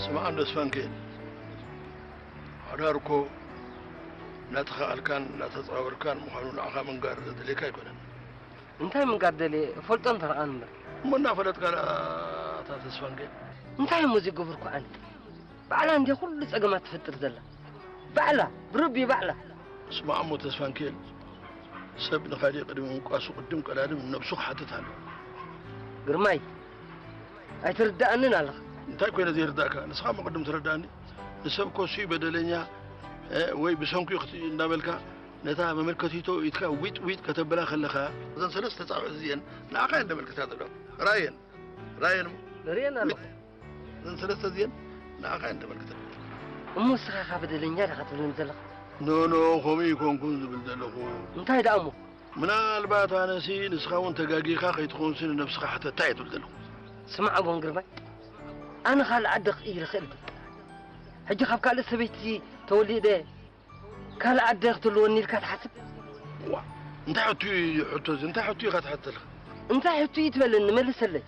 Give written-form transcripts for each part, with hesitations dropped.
اسمع عند سفنكين عراركو لا تخال كان لا تتصور كان مخانون عخا من قار دلي كاي كونن انتي من قار دلي فلطن ترقان منا فلت قال تاسفنكين انتي موزي قبركو أنا بعلا عندي كل صقمات تفتر زلا بعلا بربي بعلا اسمع عمو تاسفنكين سبنا خالي قدم قاسو قدم قلادم نبسو حتتها قرماي اي تردأنن الله انتي كوين زي رداك نسخا ما قدم ترداني نسبكو سي بدلنيا وي بسونكو اختي نابلكا نتا مملكتيتو يتكا ويت كتبلا خلخا زين ثلاثه تصاوع زين ناقا عند ملكتا دبل راين الله زين ثلاثه زين ناقا عند ملكتا امو سخا بدلنيا دخلت نزلخ نو خومي كون زبلدلخو انتي دامو من البات انا سي نسخاون تغاغيخا خيتخون سن نفسخ حتى تايتل دلخو سمع ابو قرباي انا خال عدق ايل خلد هجي خاب قال سبيتي توليده قال عدقت له وني لك تحسب وا انت حطي حتى انت حطي تبلن ملس لي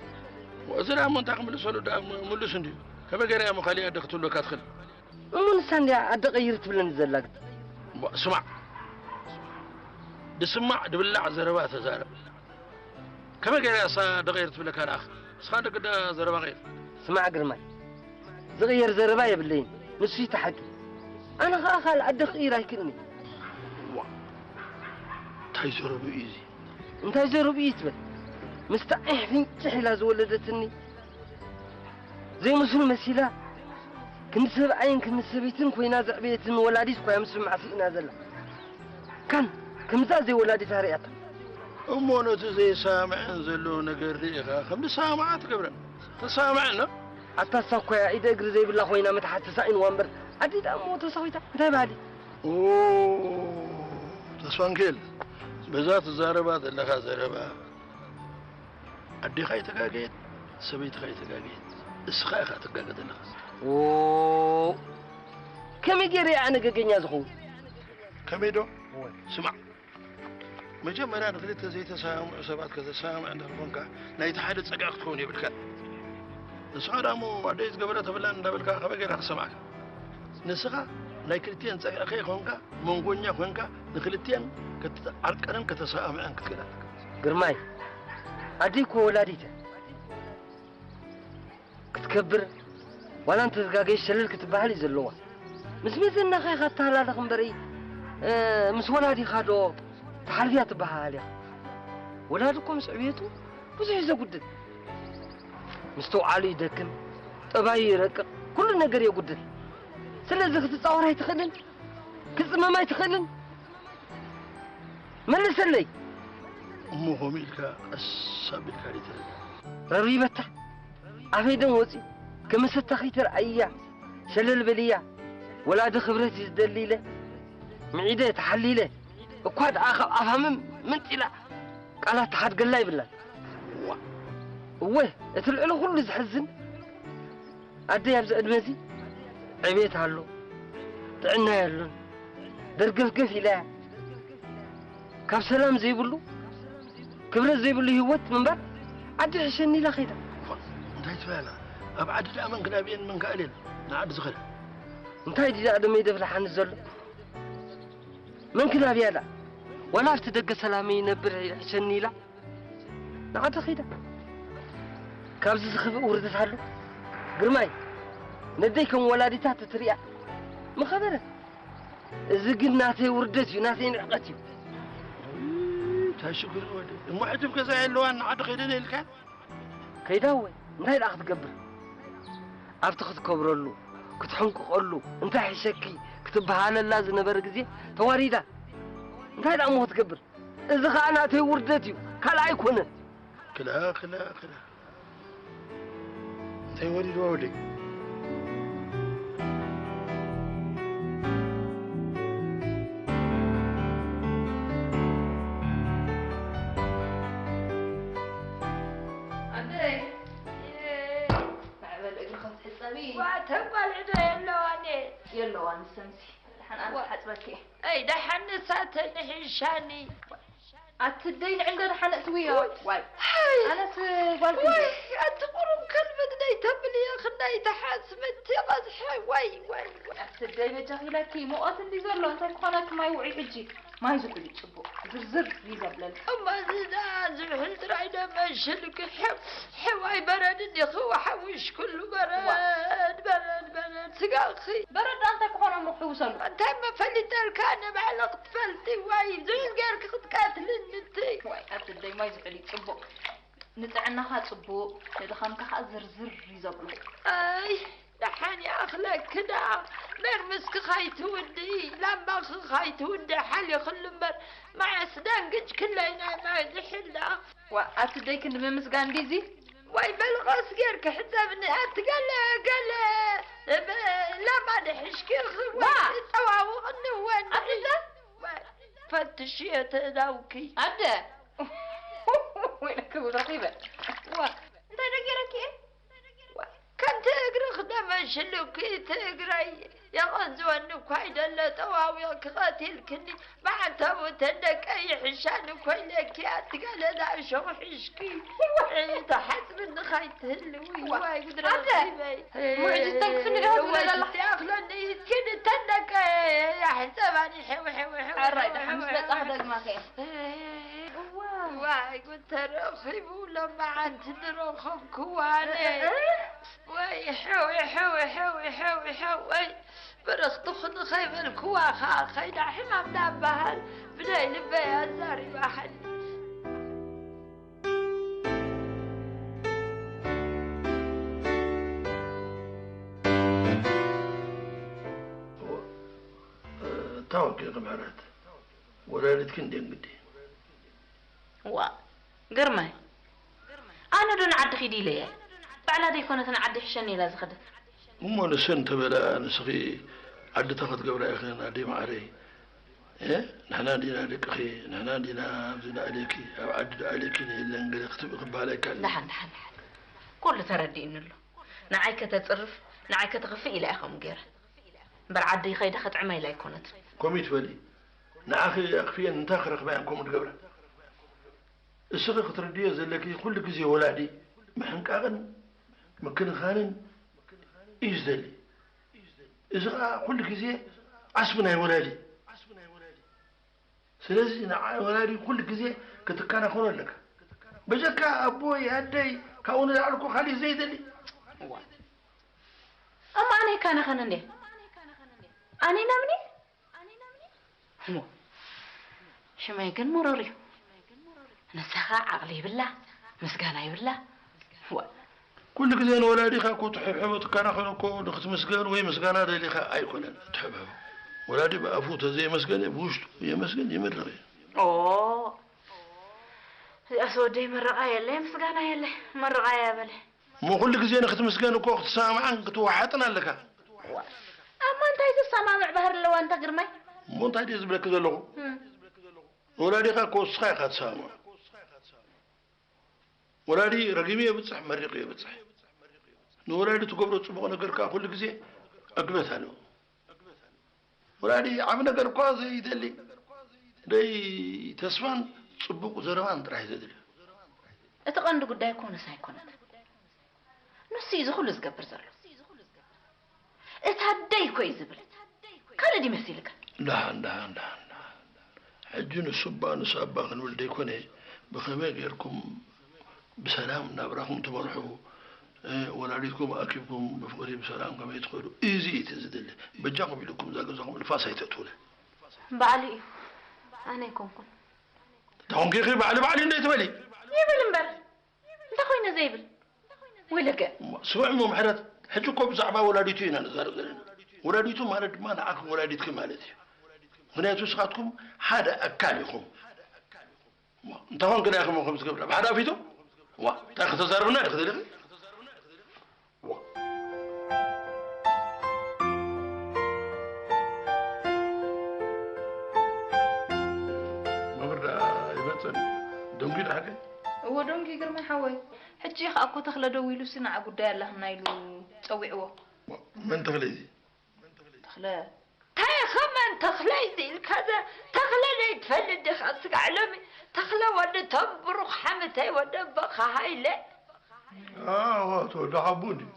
وزرا من تقبل سولو دا ملس ندي كبغير يا مخالي عدقت له كاتخل من سان عدق غيرت بلن زلاك اسمع بسمع دبلع زربات زارب كبغير يا صاد غيرت بلك الاخ صادق دا زربا غير اسمع قرماي زغير زربا يبلين نسيت حقي أنا خال عدق إيراي كلني وا تايزرو بإيزي أنت تايزرو بإيزي مستعيح فين تحيلا زولدتني زي مسلم مسيلا كنت سبعين كنت سبيتن كوي نازع بيتن ولاديس كوي مسلم عسي نازل كان كمزا زي ولادي تارياتا أمونو زي سامع انزلو نقر ريخا خمس سامعات قبرا تسامعنا أتصف كوي إذا أقر زي بالله خوينا متحسسين وانبر أديد أمو تسويتا متى بعدي أوه تسفنكيل بذات الزاربات اللي خا زاربا أدي خاي تقاقيت سبيت خاي تقاقيت اسخاي خا تقاقيت اللي خا أوه كم يجري أنا قاقين يزخو كم يدو سمع مجمع أنا خليت زي تسامع سبات كذا سامع عند الفنكا نايت حادث سقاق تكوني بالكا نسعر أمو أديس قبلة تبلان دبلكا خبقين سمعك نسخة لا كريتين أخي خونكا مونغونيا خونكا نخلتين كتعرقن كتسامع عنك كده قرماي أديك ولاديته كتكبر ولا أنت تلقاقي شلل كتبهالي زلوه مسميزنا خي خدتها لا تخمبري مس ولادي خادو تحريات بهالي ولادكم سعبيتو بزح إذا قدت مستو علي دكم تبايرك كل نجار يقدر سلازك تتصور هاي تخلن كزما ما يتخلن من لسلي أمو هميلكا السابل كاريتر رريبتا أفيدن وزي كما ستخيتر أيا شلل بليا ولا دخبرتي الدليلة معيدة تحليلة وقعد أفهم من تلا قالت تحد قلاي بالله وه اتلعلو كل زحزن أدي يبزق دمزي عبيت هالو طعنا يالون درقفقف إله كاب سلام زي بلو كبرت زي بلو هوت من بعد عدي حشني لا خيدا انتهي تفعلا أبعد الأمن كنابين من قائلين نعد زخل انتهي دي أدم يدفل حان الزل من كنابي لا ولا افتدق سلامي ينبر حشني لا نعد خيدا كاب زخف وردت هالو قرماي نديكم ولادي تحت تريع ما خبره زقل ناسي وردتي ناسي نعقتي تشكر ودي المحجب كذا اللوان عاد خيدني الكان كيداوي انتهي الأخذ قبر أفتخذ كبرلو كتحنك قولو انت حشكي كتبها لا لازم برقزي تواريدا انتهي الأمو تقبر إذا خاناتي وردتي كلا يكون كلا تيوري ودي وتقبل عدو يلواني سمسي دحن أنا حسبك أي دحن ساتني حشاني أتدين عندنا حنقت وياه واي أنا قلت واي أتقولون كلمة نيتبلي يا خنا يتحاسبت يا قصحي واي أتدين جاهلك مو أتدي زرلو أنت كونك ما يوعي حجي ما يزبلي تشبو زرزر يزبلل أما زيدا زبحل تراينا ما شلك حواي برد اللي خو حوش كله برد سقاخي برد أنت كونا محوسل أنت ما فلت الكان بعلق فلتي واي زين قالك خد قاتل انتي واي أتدي ما يزبلي تشبو نتعناها تشبو لدخانك زرزر يزبلو أي دحاني أخلق كدا مرمسك خايت ودي لما خايت ودي حالي خلمبر مع سدان قج كلنا ما دحلا وأتدي كنت بمسقان بيزي واي بلغاس غيرك حتى من قال لا ما نحشكي خوان سوا وغنوان أبدا فتشيت داوكي أبدا وينك ورقيبة انت نقرك ايه كنت اقرا خدمة شلوكي تقري يا غزو انك هيدا لا تواوي قاتل كني ما تبوت انك اي حشان كويلك يا تقال هذا شو حشكي تحسب ان خايت هلوي واي قدر معجزتك في الهواء ولا لا اخلني كنت انك يا حسابني حو الرايد حمس بس احدق ما كيف واي قلت رخيب ولما انت نرخم كواني واي حوي برخ طخن خيب الكواخا خيدا حمام دابهل بداي لبيا زاري واحد توكل غمارات ولا لتكن دنقدي قرمه انا دون عد خيدي ليه بعلا دي كونت انا عد حشني لا زخدت هم نسن تبلا نسخي عد تاخذ قبل اخينا دي معري ايه نحنا دينا لك اخي نحنا دينا بزنا عليك او عد عليك الا نقدر اكتب قبالك لحن كل تردي انه نعيك تتصرف نعيك تخفي الى اخم غير برعد يخيد خد عمي لا يكونت كوميت ولي نعاخي اخفي ان تخرق بينكم قبل السرقة ترديه زلكي كل كزي ولادي ما حنقاغن مكن خانن يزدلي إذا كل كزي عصبنا يا ولادي سلازي نعاي ولادي كل كزي كتكانا خون لك بجاكا أبوي هدي كاونا يعلقو خالي زي دلي أما أنا كان خانني أنا نامني مو شما يكن مروري نسخة عقلي بالله مسكانة بالله هو كل كزين ولادي خاكو تحب كان خلوكو نخت مسكان وهي مسكانة اللي خا أيكون تحبها ولادي بأفوت زي مسكانة بوشت هي مسكانة يمر أوه أسودي مرة غاية اللي مسكانة يلي مرة غاية بله مو كل كزين نخت مسكان وكو أخت سامعان كتوحاتنا لك أما أنت عايز السماع بهر اللي وأنت قرمي مو أنت عايز بلك زلو ولادي خاكو صخاي خات سامع ولادي رقيمية بتصح مريقية بتصح ولادي تقبرو تصبغ نقركا كل كزي أقبتها له ولادي عم نقركا زي يدلي داي تسفان تصبغ زرمان راح يدلي اتقند قدا يكون سايكونت نسي إذا خلص قبر زرلو اتهدي كويس بل كان دي مثيلك لا حجون الصبان صابان ولدي كوني بخمي غيركم بسلام نبراكم تمرحوا ولادكم أكيبكم بفقري بسلام كما يدخلوا إيزي تنزدل بجاكم بلكم زاقزاكم الفاسة يتأتوله بعلي أنا يكون كن دعون كيخي بعلي انت تبالي يبل مبر انت خوينا زيبل ويلك سمع مو محرات حجوكم زعبا ولاديتين أنا زارزلين ولاديتو مالد ما نعاكم ولاديتكم مالتي هنا تسخاتكم حدا أكاليكم انت هون كنا ياخذ خمس قبل بعد فيتو تاخذ تزاربنا تاخذ لي ما برا يبتن دونكي حاجه هو دونكي قرمي حوي حجي اكو تخلدو ويلو سنا غدا الله نايلو تصويعو من تخليدي تاي خمن تخليدي كذا تخلي تفلد خاصك علمي تخلى ودتهم بروح حمتي ودبخ هايله واتو دحبوني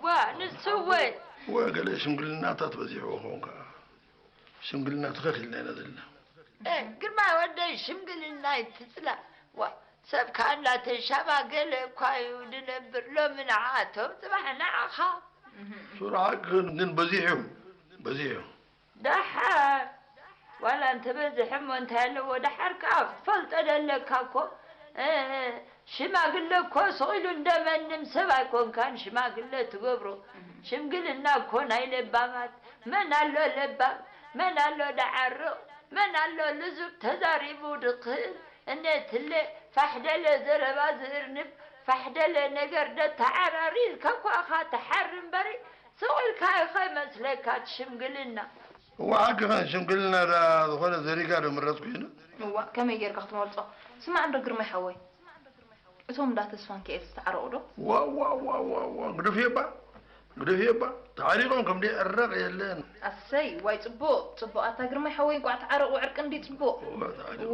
ونسوي وقال شمقلنا تتبزيعو هونك شمقلنا تخخل لنا ذلنا قل ما ودي شمقل النايت تسلا سب كان لا تشابه قل كايو دنبر لو من عاتهم سبحنا عخا سرعة من بزيعو دحر ولا انت بزحم وانت هلا ودحر كاف فلت ادلك اكو شما قل كو صغيل اندمن مسبع كون كان شما قل تقبرو شمقلنا كون هاي لبامات من قالو لبام من قالو دعرو من قالو لزب تزاريب ودقيل انت اللي فحدل زربا زرنب فحدل نقر تعراريل كاكو اخا تحرم بري صغيل كاي خاي مسلكات شمقلنا وعاقها شمقلنا را دخل زريقا مرتكو هنا هو كم يجير كختم ولصق سمع عند قرمي حوي اتهم دا تسفان كيس تعرقوا له وا قدو فيبا تعريقهم كم دي الرق يلين السي واي صبو اتا قرمي حوي قاع تعرقوا عرق اندي صبو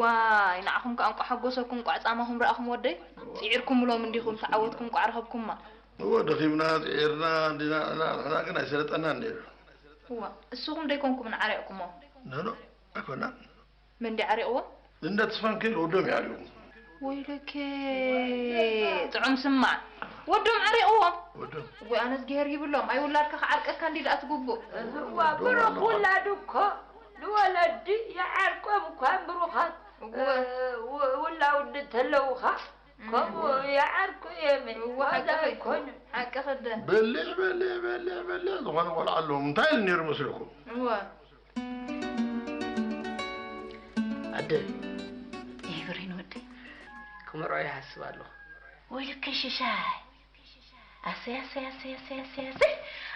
واي نعخم كان حقوسكم قاع صامهم راكم ودي سيعركم لو من ديكم تعودكم قاع رهبكم ما هو دخيمنا عيرنا دينا انا كنا سرطنا ندير هو السوق ديكونكم نعرقكم نو اكونا من دي عرقوا انت تسفان كيل ودوم يعرقوا ويلك طعم سمع ودوم عرقوا ودوم وانا صغير يبلهم اي ولادك عرقك كان دي لا تغبو هو بروح ولادك الولد يعرقهم كان بروحات ولا ودت لوخه كم يعرقوا يمي وهذا يكون حق خد بلي دخل ولعلهم تايل نرمس لكم هو عدل يبرين ودي كم رأي حسبالو ويلك شيشاي اسي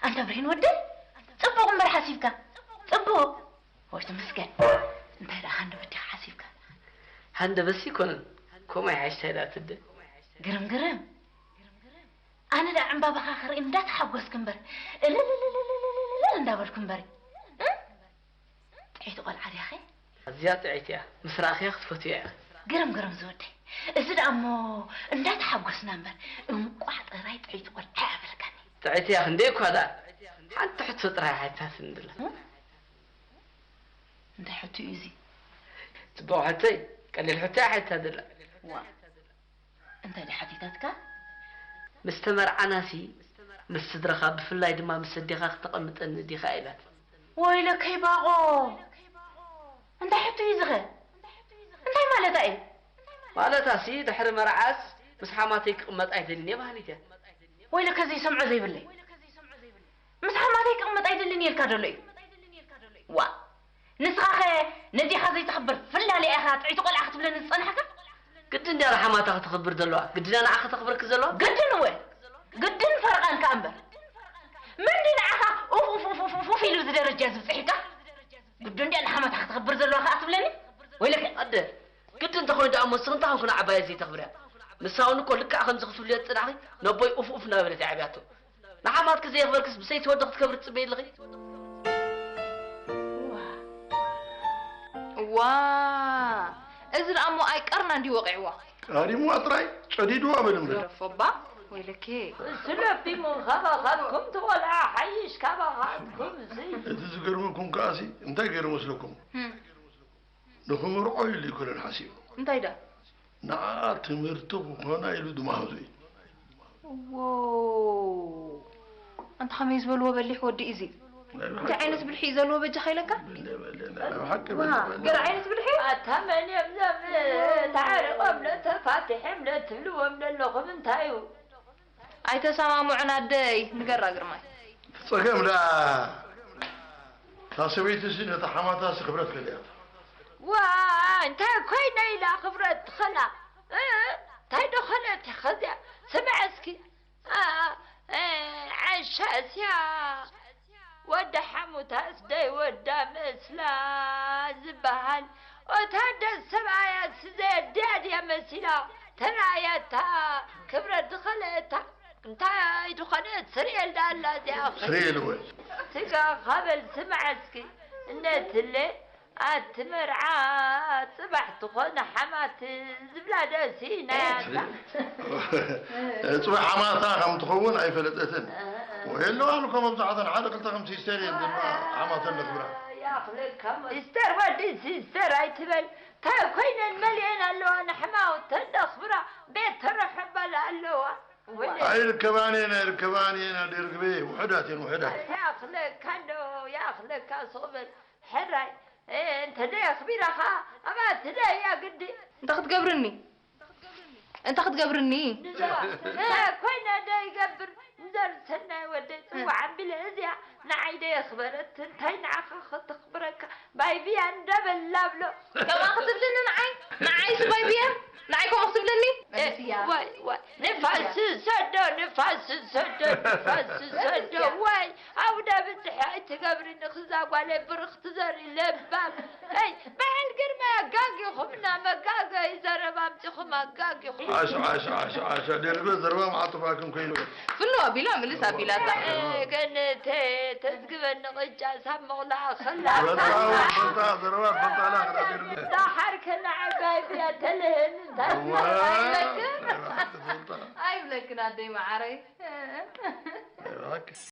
انت برين ودي صبو عمر حسيبك صبو وش مسكن انت لا هند بدي حسيبك هند بس يكون كوما يعيش هذا تد قرم انا دا عم بابا اخر ان دا تحوس كمبر لا ندابل كمبري تعيت قول عادي اخي زياد تعيتيا مسراخي اخطفتي يا قرم زودي ازد امو ان دا تحوس نمبر قاعد راي تعيت قول عابر كان تعيتي يا خنديك هذا حتى تحت سطر حتى سندله انت حتى ايزي تبغى حتى قال لي حتى هذا انت اللي حديثاتك مستمر عناسي مستدرخه بفلاي دما مسديخه تقمط ان دي خايله ويلك هي باغو انت حتى يزغ انت مالتا ايه مالتا سي دحر مرعاس مسحاماتي قمط ايدلني بهاليته ويلك زي سمعوا زي بالله مسحاماتي قمط ايدلني الكادولي وا نسخه ندي خزي تخبر فلالي اخا تعيت قول اخت بلن نصنحك قد اندي رحماتها تخبر دلوا قد انا اخا تخبرك زلوا قد نوي قد فرقان كامبر من دي اخا اوف في لوز درجه زبصحيكا قد اندي انا حماتها تخبر زلوا اخا تبلني ويلك قد قد انت خويا دام مسنت كنا عبايه زي تخبرها مساون كل لك اخن زغتو لي صداخي نبوي اوف نابلت عبياتو نحماتك زي خبركس بسيت ودخت كبرت صبي لغي وا ازر امو اي قرنا اندي وقعوا هاري مو اطراي صديدوا ابلم رفبا ويلكي سلفي من خبخاتكم تقول حيش كبخاتكم زي تزقرمكم كاسي انت غير مسلكم نخم رقوي اللي كل الحسيب انت ايدا نا تمرتو هنا يلو دماغي واو انت خميس بلو بلح ودي ايزي انت عينت بالحي زلو بجي خيلك قرا عينت بالحي اتمن يمزم تعال قبل تفاتح من تلو من اللغم انتايو اي تسامع معنا داي نقرا قرماي تصقم لا تاسويت سنه تحماتها خبرتك اليوم وانت كوينا الى خبرت خلا تاي دخلت خذا سمعسكي عشاس يا ودا حموتاس داي ودا مسلا زبهان وتهدى السبعيات سزيد داد يا مسلا ترايتا كبرت دخلتها انت دخلت سريل دالا زي اخي سريل وين تلقى قبل سمعسكي الناس اللي أتمرعى صبح تخون حمات زبلة سينا صبح حماتها خم تخون أي فلتتن وإلا أنكم أبزعضن حدا قلت خم سيسترين حماتها نخبرها يا أخي كم استر ودي سيستر أي تبل كوين المليان اللو أنا حما وتنخبرها بيت تروح بلا اللو أي الكبانين اللي ركبيه وحدات يا أخي كانوا يا أخي كاصوب حراي إيه أنت ده خبيرة خا أما تدا يا قدي انت خدقبرني لا كوينا دا يقبر نزل سنة وديت وعم بالهزيع نعيدة خبرت انتين عخا تخبرك باي بيها ندبل لابلو كما خطب لنا نعي باي بيها نعيكم اخطب لني واي نفاس سدو واي عودا بتحي تقبري نخزاق على برخ تزاري لباب اي بعل قرمة قاقي خمنا مقاقي يزار بامتي خما قاقي خمنا عاش دير زربا مع طفاكم كيلو فنو أبيلا مليس أبيلا كنت تسقب النقجة سمغلا خلا بلطا حركنا عبايبي تلهن أي لك نادي معاري